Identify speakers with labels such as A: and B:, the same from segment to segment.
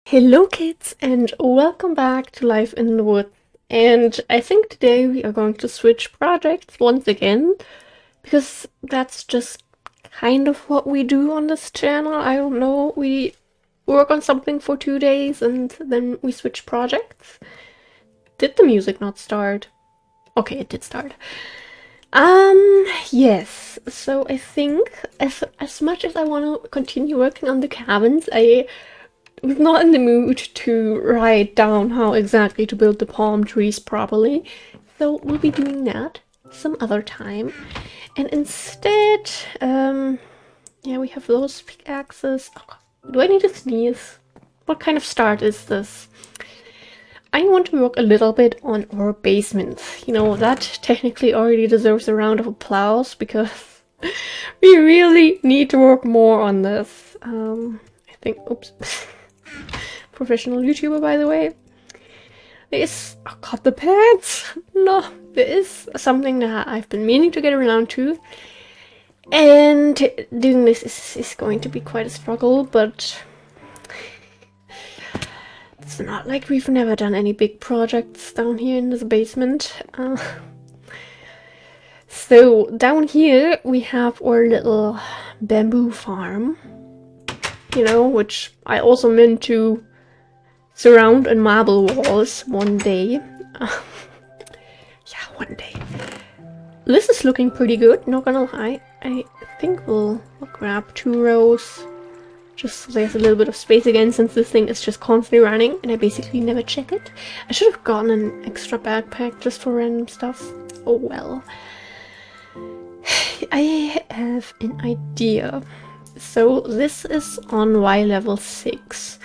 A: Hello kids and welcome back to Life in the Woods. And I think today we are going to switch projects once again, because that's just kind of what we do on this channel. I don't know, we work on something for 2 days and then we switch projects. Did the music not start? Okay, it did start. Yes, so I think as much as I want to continue working on the cabins, I'm not in the mood to write down how exactly to build the palm trees properly, so we'll be doing that some other time. And instead, yeah, we have those pickaxes. Oh, do I need to sneeze? What kind of start is this? I want to work a little bit on our basement. You know, that technically already deserves a round of applause because we really need to work more on this. I think, oops. Professional YouTuber, by the way. There is, oh god, the pants! No, there is something that I've been meaning to get around to. And doing this is going to be quite a struggle, but it's not like we've never done any big projects down here in this basement. So down here we have our little bamboo farm, you know, which I also meant to surround in marble walls one day. Yeah, one day. This is looking pretty good, not gonna lie. I think we'll grab 2 rows, just so there's a little bit of space again, since this thing is just constantly running and I basically never check it. I should have gotten an extra backpack just for random stuff. Oh well. I have an idea. So this is on Y level 6.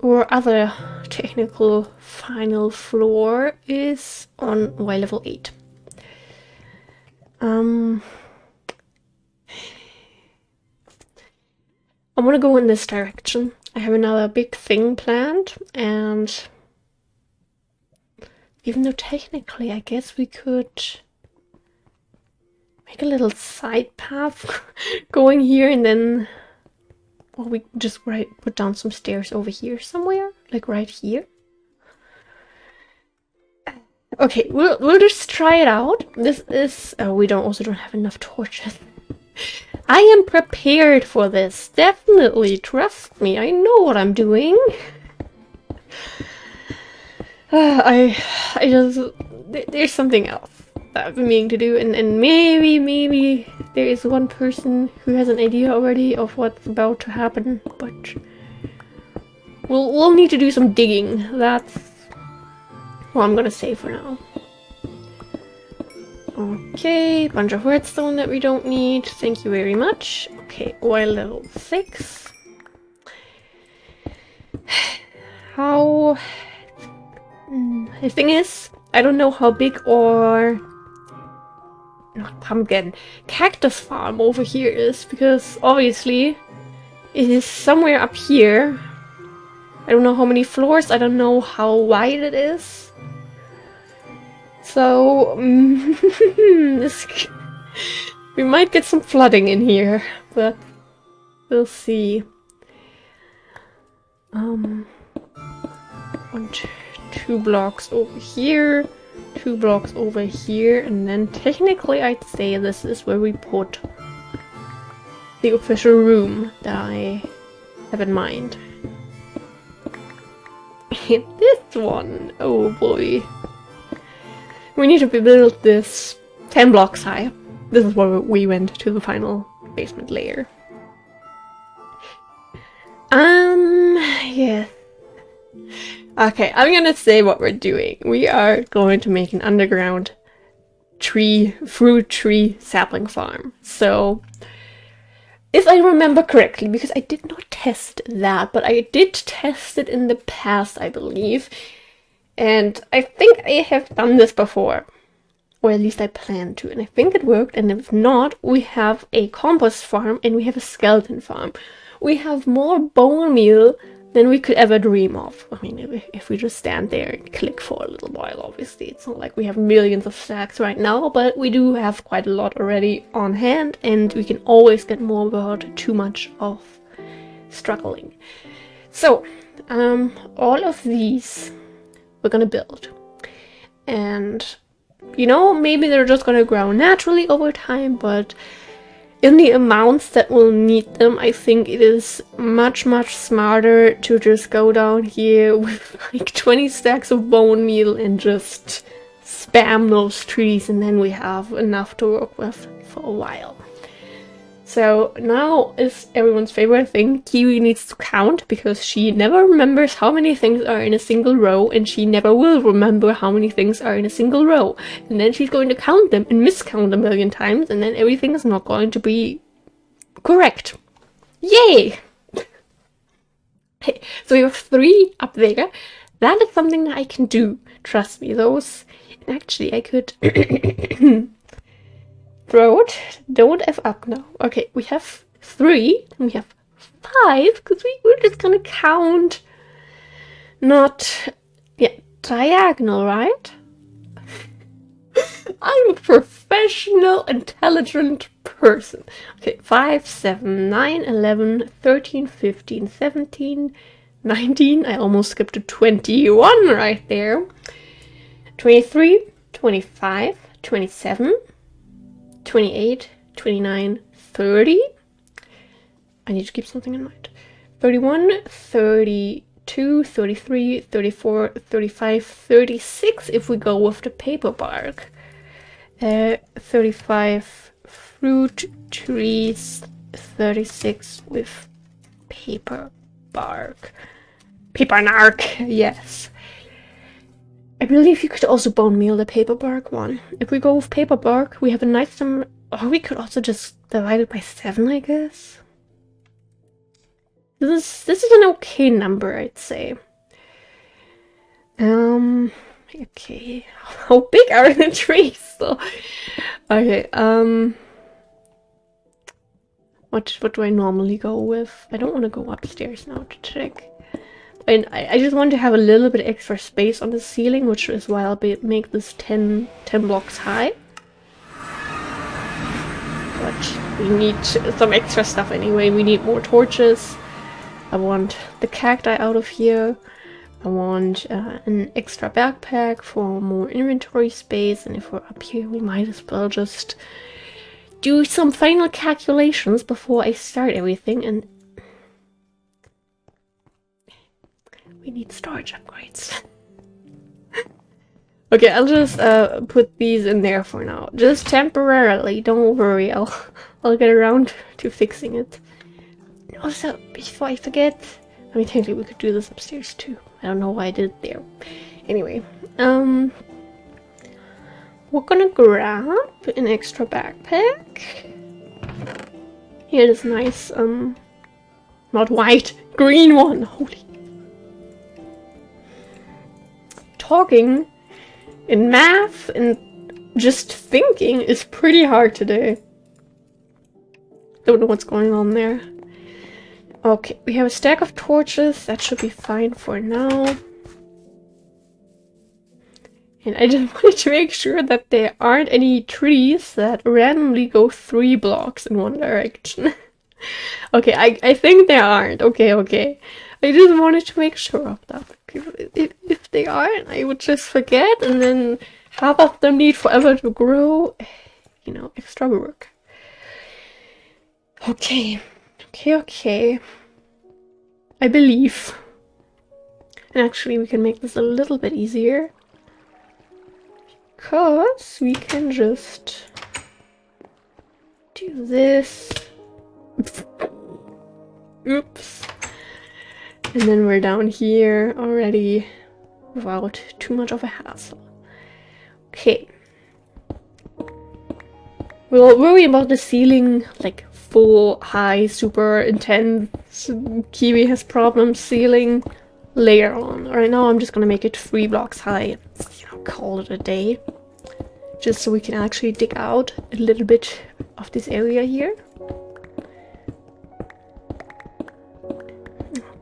A: Our other technical final floor is on Y level 8. I want to go in this direction. I have another big thing planned, and even though technically I guess we could make a little side path going here, and then we just put down some stairs over here somewhere, like right here. Okay, we'll just try it out. This is we don't have enough torches. I am prepared for this, definitely. Trust me, I know what I'm doing. I just there's something else that I've been meaning to do, and maybe there is one person who has an idea already of what's about to happen, but we'll need to do some digging. That's what I'm gonna say for now. Okay, bunch of redstone that we don't need. Thank you very much. Okay, Y level 6. How... The thing is, I don't know how big or... not pumpkin, cactus farm over here is, because obviously it is somewhere up here. I don't know how many floors, I don't know how wide it is. So, we might get some flooding in here, but we'll see. 1, 2 blocks over here, 2 blocks over here, and then technically I'd say this is where we put the official room that I have in mind. This one, oh boy. We need to build this 10 blocks high. This is where we went to the final basement layer. Yeah. Okay, I'm gonna say what we're doing. We are going to make an underground fruit tree sapling farm. So, if I remember correctly, because I did not test that, but I did test it in the past, I believe. And I think I have done this before. Or at least I plan to, and I think it worked, and if not, we have a compost farm and we have a skeleton farm. We have more bone meal than we could ever dream of. I mean, if we just stand there and click for a little while, obviously. It's not like we have millions of stacks right now, but we do have quite a lot already on hand, and we can always get more without too much of struggling. So, all of these we're gonna build. And, you know, maybe they're just gonna grow naturally over time, but in the amounts that we'll need them, I think it is much, much smarter to just go down here with like 20 stacks of bone meal and just spam those trees, and then we have enough to work with for a while. So now is everyone's favorite thing. Kiwi needs to count because she never remembers how many things are in a single row, and she never will remember how many things are in a single row. And then she's going to count them and miscount a million times, and then everything is not going to be correct. Yay! Hey, so we have 3 up there. That is something that I can do. Trust me, those... And actually, I could... Throat, don't F up now. Okay, we have 3, and we have 5, because we're just gonna count not, yeah, diagonal, right? I'm a professional, intelligent person. Okay, 5, 7, 9, 11, 13, 15, 17, 19. I almost skipped to 21 right there. 23, 25, 27, 28, 29, 30. I need to keep something in mind. 31, 32, 33, 34, 35, 36 if we go with the paper bark. 35 fruit trees, 36 with paper bark. Paper narc, yes. I believe you could also bone meal the paper bark one. If we go with paper bark, we have a nice number. Or we could also just divide it by 7, I guess. This is an okay number, I'd say. Okay. How big are the trees though? Okay, what do I normally go with? I don't want to go upstairs now to check. And I just want to have a little bit extra space on the ceiling, which is why I'll make this 10 blocks high. But we need some extra stuff anyway. We need more torches. I want the cacti out of here. I want an extra backpack for more inventory space. And if we're up here, we might as well just do some final calculations before I start everything. And we need storage upgrades. Okay, I'll just put these in there for now. Just temporarily, don't worry. I'll get around to fixing it. And also, before I forget, I mean, technically we could do this upstairs too. I don't know why I did it there. Anyway, we're gonna grab an extra backpack. Here this nice, not white, green one. Holy. Talking in math and just thinking is pretty hard today. Don't know what's going on there. Okay, we have a stack of torches. That should be fine for now. And I just wanted to make sure that there aren't any trees that randomly go 3 blocks in one direction. Okay, I think there aren't. Okay. I just wanted to make sure of that. If they aren't, I would just forget, and then half of them need forever to grow. You know, extra work. Okay. I believe. And actually, we can make this a little bit easier. Because we can just do this. Oops. And then we're down here already without too much of a hassle. Okay. We'll worry about the ceiling, like full, high, super intense, Kiwi has problems ceiling later on. Right now I'm just gonna make it 3 blocks high, you know, call it a day. Just so we can actually dig out a little bit of this area here.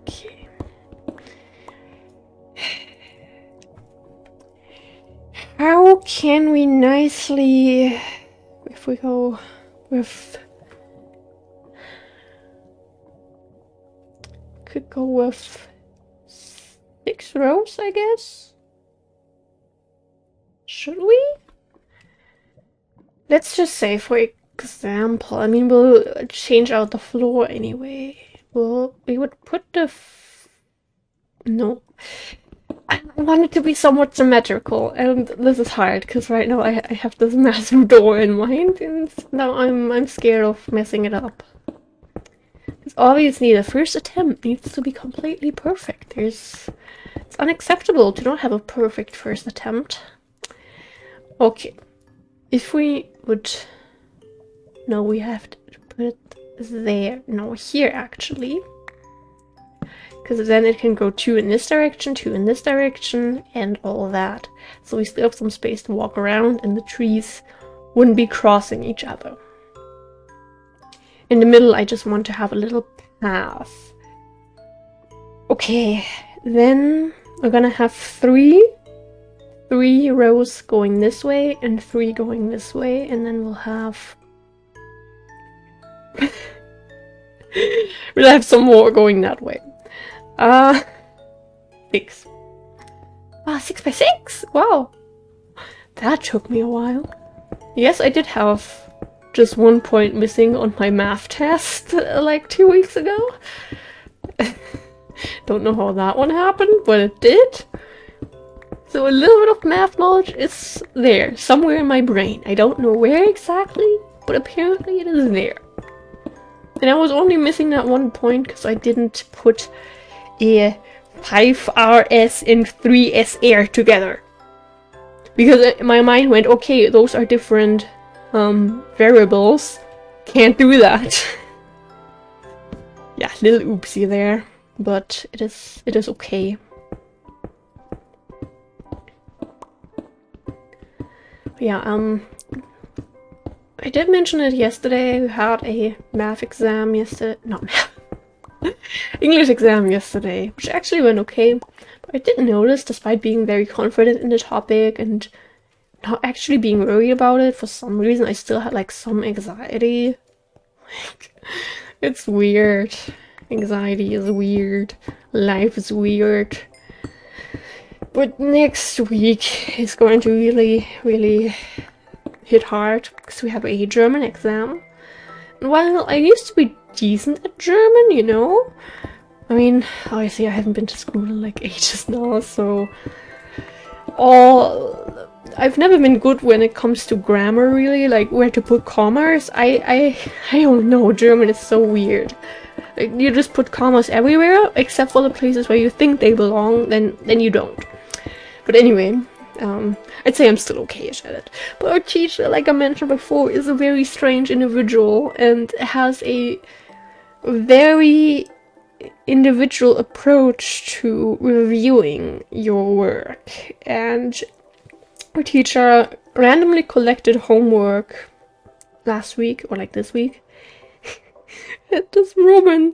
A: Okay. How can we nicely, if we go with, could go with 6 rows, I guess? Should we? Let's just say, for example, I mean, we'll change out the floor anyway. We would put the... No. I want it to be somewhat symmetrical, and this is hard, because right now I have this massive door in mind, and now I'm scared of messing it up. Because obviously the first attempt needs to be completely perfect. It's unacceptable to not have a perfect first attempt. Okay. If we would... No, we have to put it there. No, here actually. Because then it can go 2 in this direction, 2 in this direction, and all that. So we still have some space to walk around, and the trees wouldn't be crossing each other. In the middle, I just want to have a little path. Okay, then we're gonna have 3 rows going this way and 3 going this way, and then we'll have we'll have some more going that way. 6. 6 by 6. Wow, that took me a while. Yes, I did have just 1 point missing on my math test like 2 weeks ago. Don't know how that one happened, but it did. So a little bit of math knowledge is there, somewhere in my brain. I don't know where exactly, but apparently it is there. And I was only missing that 1 point because I didn't put a 5RS and 3SR together. Because my mind went, okay, those are different variables. Can't do that. Yeah, little oopsie there, but it is okay. Yeah, I did mention it yesterday. We had a math exam yesterday. Not math. English exam yesterday, which actually went okay. But I did notice, despite being very confident in the topic and not actually being worried about it, for some reason I still had like some anxiety. It's weird. Anxiety is weird. Life is weird. But next week is going to really hit hard because we have a German exam. And while I used to be decent at German, you know, I mean, obviously I haven't been to school in like ages now, so I've never been good when it comes to grammar, really, like where to put commas. I don't know, German is so weird. Like, you just put commas everywhere except for the places where you think they belong, then you don't. But anyway, I'd say I'm still okay-ish at it. But our teacher, like I mentioned before, is a very strange individual and has a very individual approach to reviewing your work. And our teacher randomly collected homework last week, or like this week. And this woman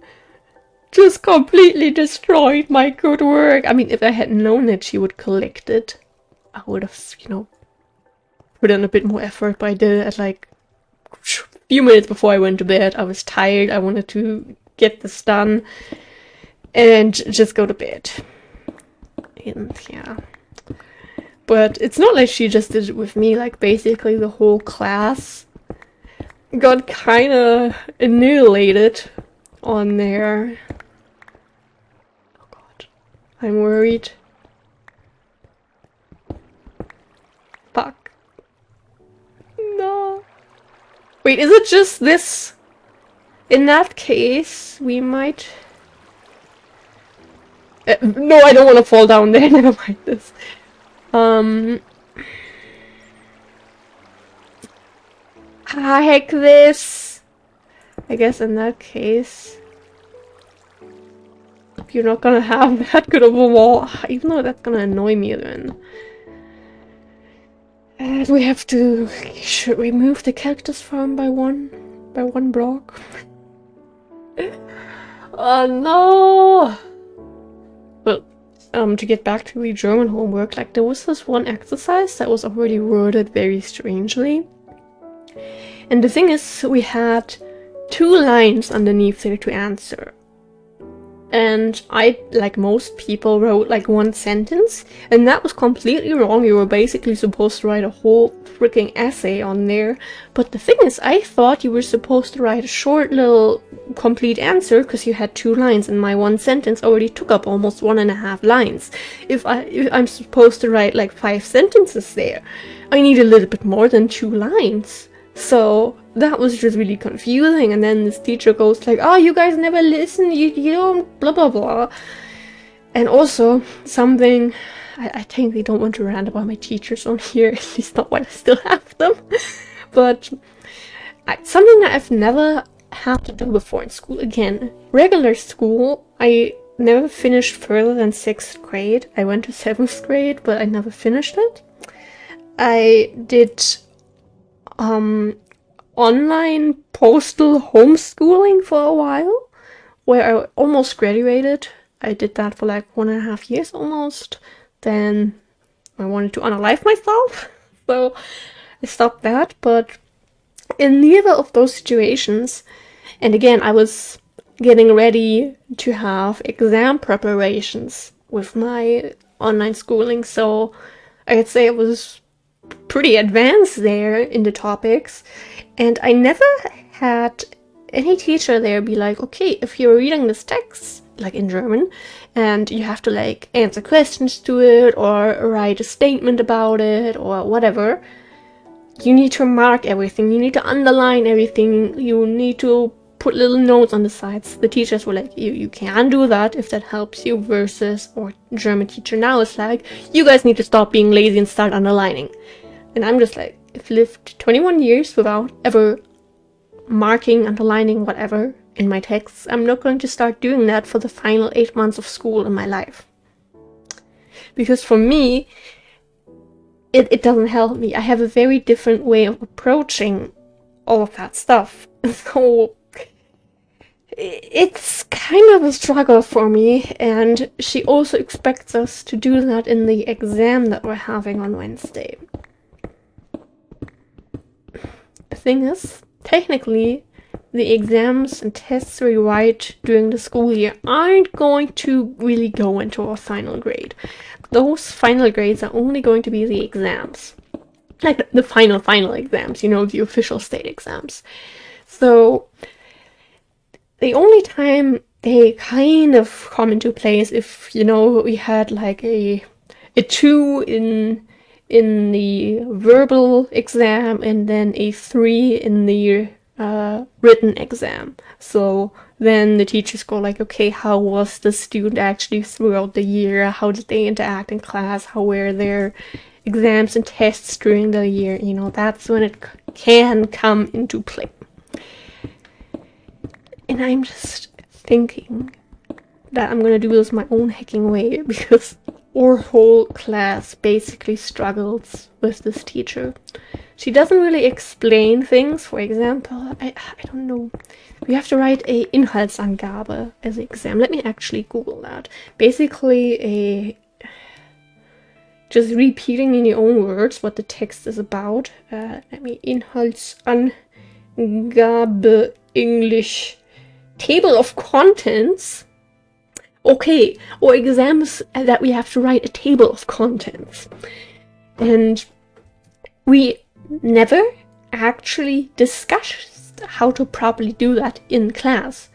A: just completely destroyed my good work. I mean, if I had known that she would collect it, I would have, you know, put in a bit more effort, but I did it at like a few minutes before I went to bed. I was tired, I wanted to get this done and just go to bed. And yeah. But it's not like she just did it with me, like basically the whole class got kinda annihilated on there. Oh god, I'm worried. Fuck. No. Wait, is it just this? In that case, we might... no, I don't want to fall down there. Never mind this. Heck this. I guess in that case, you're not gonna have that good of a wall, even though that's gonna annoy me then. And we have to... should we move the cactus farm by one block? Oh no! Well, to get back to the German homework, like there was this one exercise that was already worded very strangely. And the thing is, we had 2 lines underneath there to answer. And I, like most people, wrote like one sentence, and that was completely wrong. You were basically supposed to write a whole freaking essay on there. But the thing is, I thought you were supposed to write a short little complete answer because you had 2 lines, and my one sentence already took up almost 1.5 lines. If I'm supposed to write like 5 sentences there, I need a little bit more than 2 lines. So that was just really confusing. And then this teacher goes like, oh, you guys never listen, you don't, blah blah blah. And also something, I think they don't want to rant about my teachers on here, at least not while I still have them. But something that I've never had to do before in school, again, regular school, I never finished further than 6th grade. I went to 7th grade, but I never finished it. I did online postal homeschooling for a while, where I almost graduated. I did that for like 1.5 years almost. Then I wanted to unalive myself, so I stopped that. But in neither of those situations, and again, I was getting ready to have exam preparations with my online schooling, so I'd say it was pretty advanced there in the topics, and I never had any teacher there be like, okay, if you're reading this text, like in German, and you have to like answer questions to it or write a statement about it or whatever, you need to mark everything, you need to underline everything, you need to put little notes on the sides. The teachers were like, you can do that if that helps you, versus, or German teacher now is like, you guys need to stop being lazy and start underlining. And I'm just like, I've lived 21 years without ever marking, underlining, whatever in my texts. I'm not going to start doing that for the final 8 months of school in my life. Because for me, it doesn't help me. I have a very different way of approaching all of that stuff. So it's kind of a struggle for me, and she also expects us to do that in the exam that we're having on Wednesday. The thing is, technically, the exams and tests we write during the school year aren't going to really go into our final grade. Those final grades are only going to be the exams. Like the final exams, you know, the official state exams. So the only time they kind of come into play is if, you know, we had like a 2 in the verbal exam and then a 3 in the written exam. So then the teachers go like, okay, how was the student actually throughout the year? How did they interact in class? How were their exams and tests during the year? You know, that's when it can come into play. And I'm just thinking that I'm gonna do this my own hacking way, because our whole class basically struggles with this teacher. She doesn't really explain things. For example, I don't know. We have to write a Inhaltsangabe as an exam. Let me actually Google that. Basically, just repeating in your own words what the text is about. Let me Inhaltsangabe English. Table of contents. Okay, or exams that we have to write a table of contents. And we never actually discussed how to properly do that in class.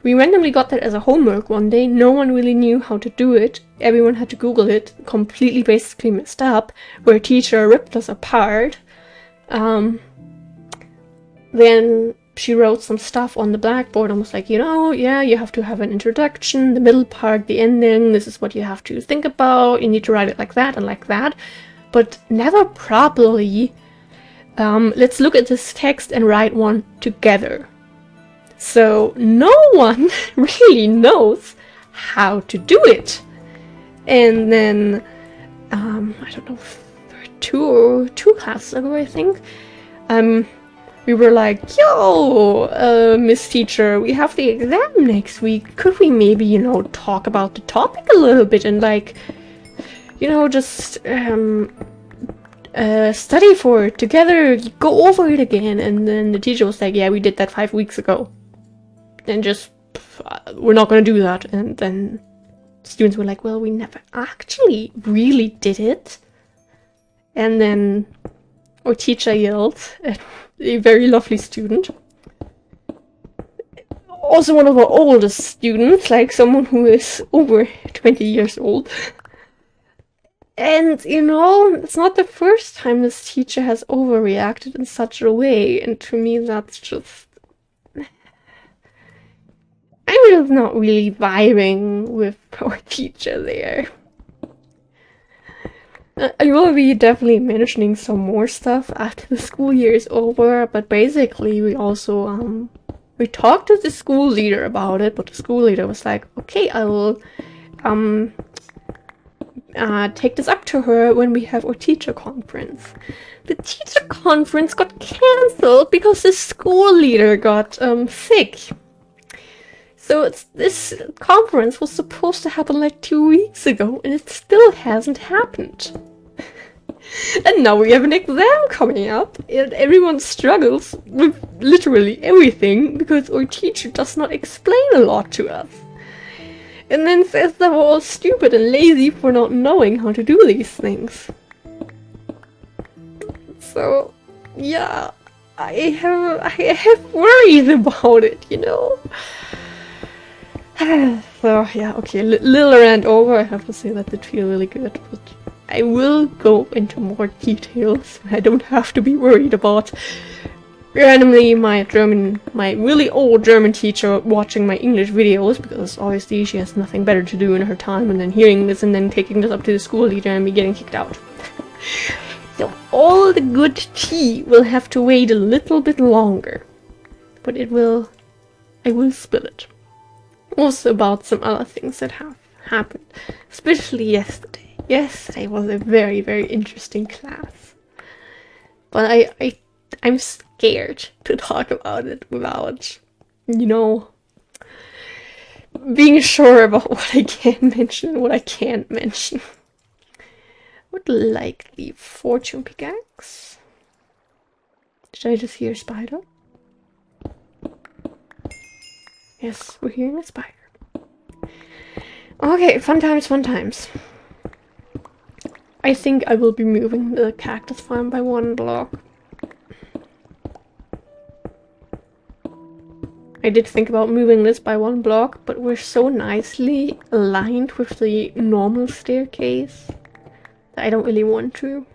A: We randomly got that as a homework one day. No one really knew how to do it. Everyone had to Google it. Completely basically messed up. Where a teacher ripped us apart. Then she wrote some stuff on the blackboard and was like, you know, yeah, you have to have an introduction, the middle part, the ending, this is what you have to think about, you need to write it like that and like that, but never properly, let's look at this text and write one together. So no one really knows how to do it. And then, I don't know, two classes ago, I think, we were like, yo, Miss Teacher, we have the exam next week. Could we maybe, you know, talk about the topic a little bit and, like, you know, just study for it together, go over it again? And then the teacher was like, yeah, we did that 5 weeks ago. And just we're not going to do that. And then students were like, well, we never actually really did it. And then our teacher yelled at a very lovely student. Also one of our oldest students, like someone who is over 20 years old. And, you know, it's not the first time this teacher has overreacted in such a way, and to me that's just... I'm just not really vibing with our teacher there. I will be definitely mentioning some more stuff after the school year is over, but basically we also, we talked to the school leader about it, but the school leader was like, okay, I will, take this up to her when we have our teacher conference. The teacher conference got cancelled because the school leader got sick. So this conference was supposed to happen like 2 weeks ago, and it still hasn't happened. And now we have an exam coming up, and everyone struggles with literally everything because our teacher does not explain a lot to us. And then says that we're all stupid and lazy for not knowing how to do these things. So, yeah, I have worries about it, you know? So, yeah, okay, little rant over. I have to say that did feel really good, but I will go into more details. I don't have to be worried about randomly my really old German teacher watching my English videos, because obviously she has nothing better to do in her time, and then hearing this and then taking this up to the school leader and me getting kicked out. So all the good tea will have to wait a little bit longer, but I will spill it. Also about some other things that have happened, especially yesterday. Yesterday was a very, very interesting class, but I'm scared to talk about it without, you know, being sure about what I can mention and what I can't mention. Would like the fortune pickaxe. Did I just hear a spider? Yes, we're hearing a spider. Okay, fun times, fun times. I think I will be moving the cactus farm by 1 block. I did think about moving this by 1 block, but we're so nicely aligned with the normal staircase that I don't really want to.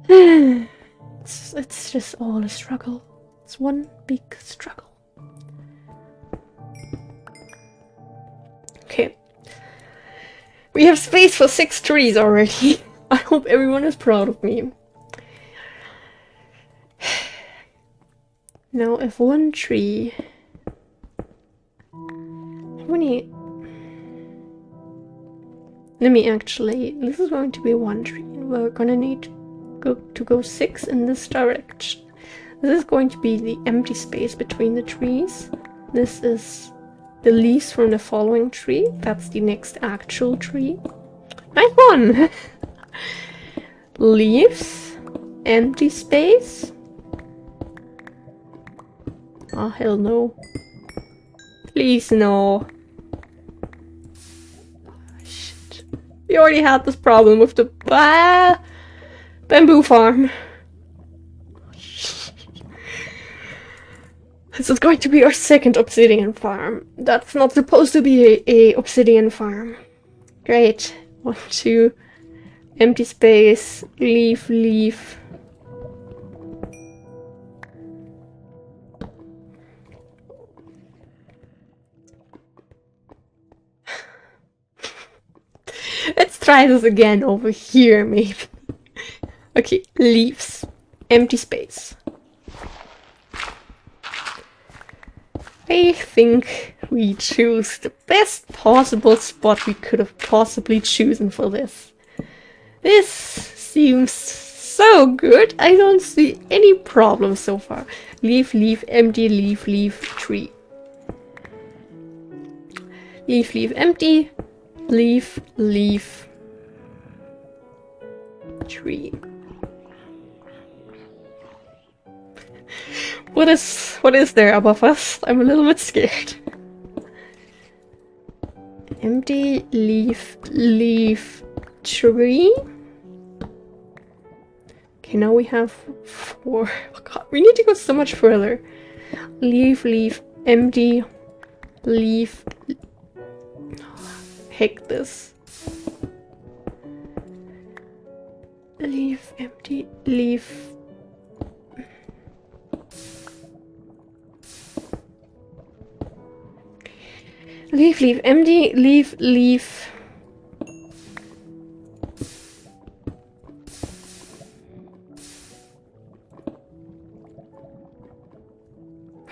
A: It's just all a struggle. It's one big struggle. Okay. We have space for 6 trees already. I hope everyone is proud of me. Now, if one tree... How many... Let me actually... This is going to be 1 tree, and we're gonna need to go 6 in this direction. This is going to be the empty space between the trees. This is the leaves from the following tree. That's the next actual tree. Nice one! Leaves. Empty space. Oh, hell no. Please, no. Shit. We already had this problem with the bamboo farm. This is going to be our 2nd obsidian farm. That's not supposed to be a obsidian farm. Great. 1, 2. Empty space. Leaf, leaf. Let's try this again over here, maybe. Okay, leaves. Empty space. I think we choose the best possible spot we could have possibly chosen for this. This seems so good. I don't see any problem so far. Leaf, leaf, empty, leaf, leaf, tree. Leaf, leaf, empty. Leaf, leaf, tree. What is there above us? I'm a little bit scared. Empty leaf tree. Okay, now we have 4. Oh god, we need to go so much further. Leaf, empty, leaf. Heck this. Leaf, empty, leaf. Leaf, empty, leaf.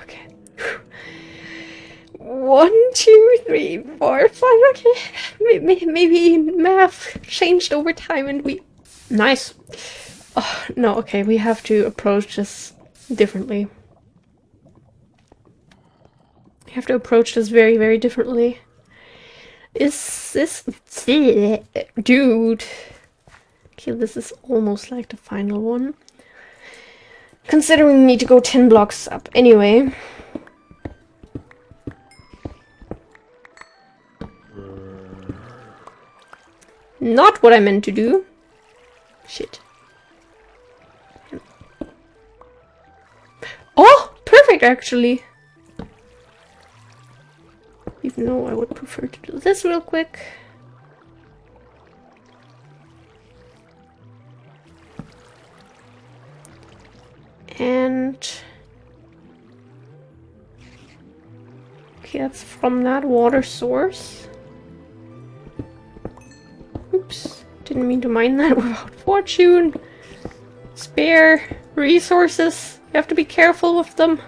A: Okay. 1, 2, 3, 4, 5. Okay. Maybe math changed over time and we... Nice. Oh, no, okay. We have to approach this differently. We have to approach this very, very differently. Is this... Dude. Okay, this is almost like the final one. Considering we need to go 10 blocks up. Anyway. Not what I meant to do. Shit. Oh! Perfect, actually. Even though I would prefer to do this real quick. And... okay, that's from that water source. Oops, didn't mean to mine that without fortune. Spare resources. You have to be careful with them.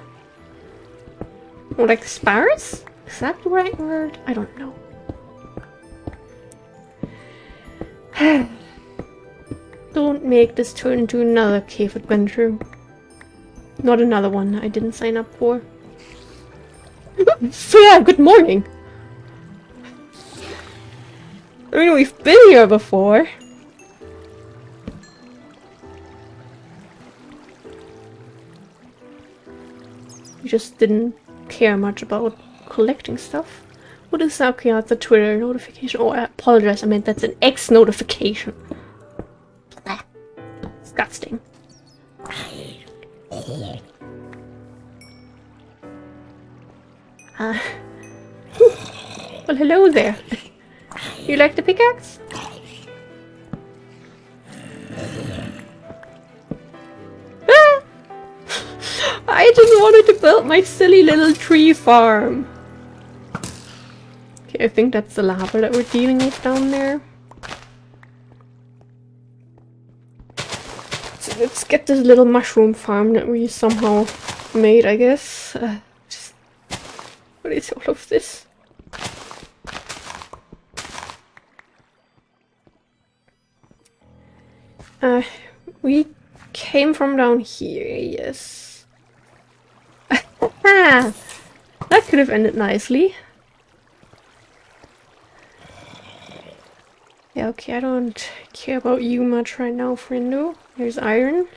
A: Or like sparrows? Is that the right word? I don't know. Don't make this turn into another cave adventure. Not another one I didn't sign up for. So yeah, good morning. I mean, we've been here before. We just didn't care much about collecting stuff. What is that? Okay, that's a Twitter notification. Oh, I apologize. I meant that's an X notification. Blah. Disgusting. Well, hello there. You like the pickaxe? Ah! I just wanted to build my silly little tree farm. Okay, I think that's the lava that we're dealing with down there. So let's get this little mushroom farm that we somehow made, I guess. What is all of this? We came from down here, yes. That could have ended nicely. Yeah, okay, I don't care about you much right now, friendo. There's iron.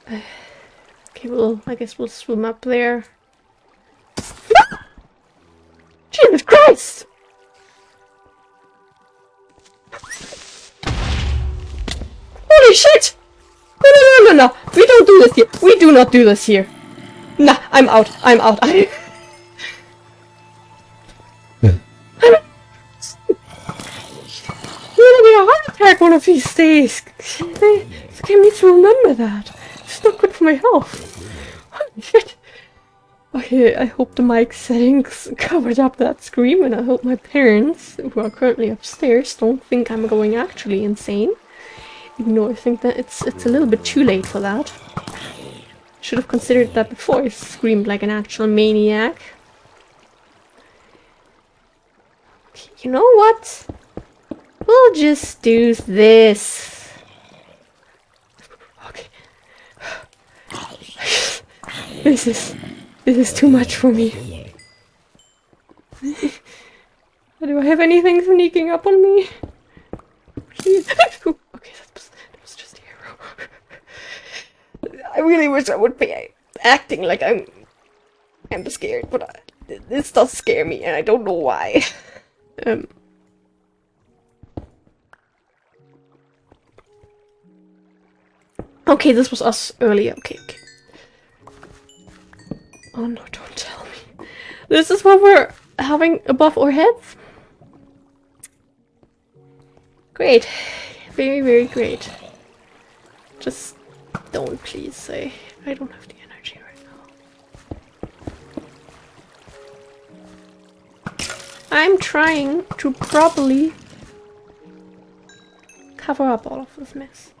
A: Okay, well, I guess we'll swim up there. Jesus Christ! Holy shit! No. We don't do this here. We do not do this here. Nah, I'm out. I'm out. I'm gonna get a heart attack one of these days. I need to remember that. It's not good for my health. Holy shit. Okay, I hope the mic settings covered up that scream, and I hope my parents, who are currently upstairs, don't think I'm going actually insane. Even though I think that it's a little bit too late for that. Should have considered that before I screamed like an actual maniac. Okay, you know what? We'll just do this. Okay. This is too much for me. Do I have anything sneaking up on me? Please. Okay, that was just a arrow. really wish I would be acting like I'm scared, but this does scare me, and I don't know why. Okay, this was us earlier. Okay, okay. Oh no, don't tell me. This is what we're having above our heads? Great. Very, very great. Just don't, please. I don't have the energy right now. I'm trying to properly cover up all of this mess.